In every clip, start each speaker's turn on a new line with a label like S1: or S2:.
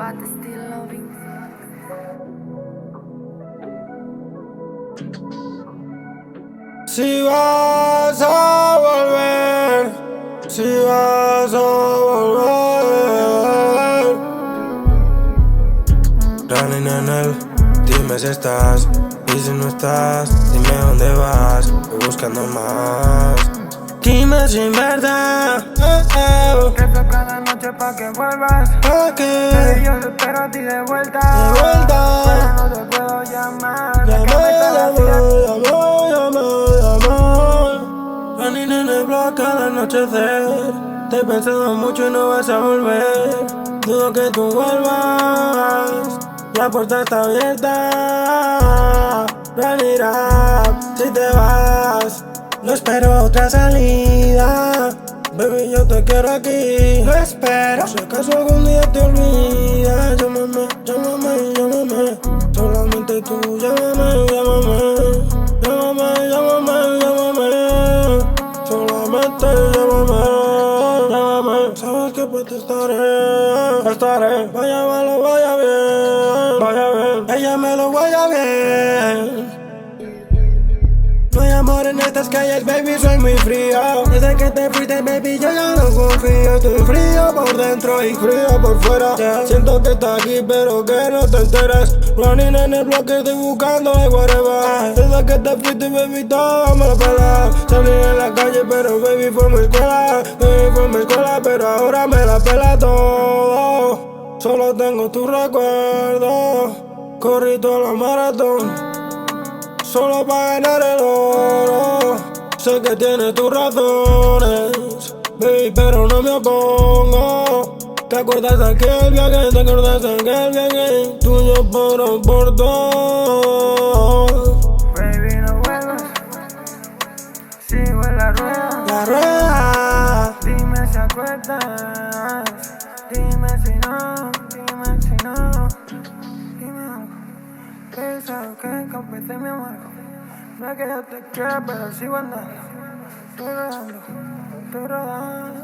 S1: but still loving.
S2: Si vas a volver, si vas a volver. Running en él, dime si estás. Y si no estás, dime dónde vas. Voy buscando más. Dime si en verdad
S3: Rezo cada noche pa' que vuelvas.
S2: ¿pa' qué?
S3: Pero yo te espero a ti de vuelta.
S2: De vuelta.
S3: Pero no te puedo llamar. La
S2: Llama,
S3: cama está vacía.
S2: llama. Running en el bloque al anochecer. Te he pensado mucho y no vas a volver. Dudo que tú vuelvas. La puerta está abierta. Run it up, si te vas. No espero otra salida. Baby, yo te quiero aquí. Lo espero. Si acaso algún día te olvidas, llámame. Solamente tú, llámame. Solamente llámame. Sabes que pues te estaré. Vaya malo, vaya bien. Ella me lo vaya bien. No hay amor en estas calles, baby, soy muy frío. Desde que te fuiste, baby, yo ya no confío. Estoy frío por dentro y frío por fuera. Siento que estás aquí, pero que no te enteras. Running en el bloque, estoy buscando de whatever. Desde que te fuiste, baby, todo me lo pela. Salí en la calle, pero baby, fue mi escuela. Pero ahora me la pela todo. Solo tengo tu recuerdo. Corrí toda la maratón solo para ganar el oro. Sé que tienes tus razones, baby, pero no me opongo. ¿Te acuerdas de aquel viaje? Tuyo por dos.
S3: Baby, no vuelvas. Sigo en la rueda.
S2: La rueda.
S3: Dime si acuerdas. Dime si no. Sabes que compite mi amor. No es que yo te quiera, pero sigo andando. Estoy rodando. Estoy rodando.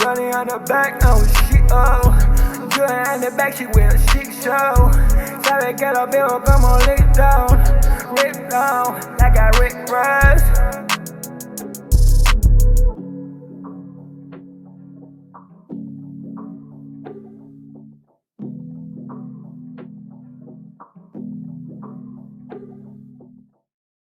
S3: Running on the back, oh shit, oh. Joy on the back, she with a shit show. Sabe que lo veo como Rick down, like a Rick Ross.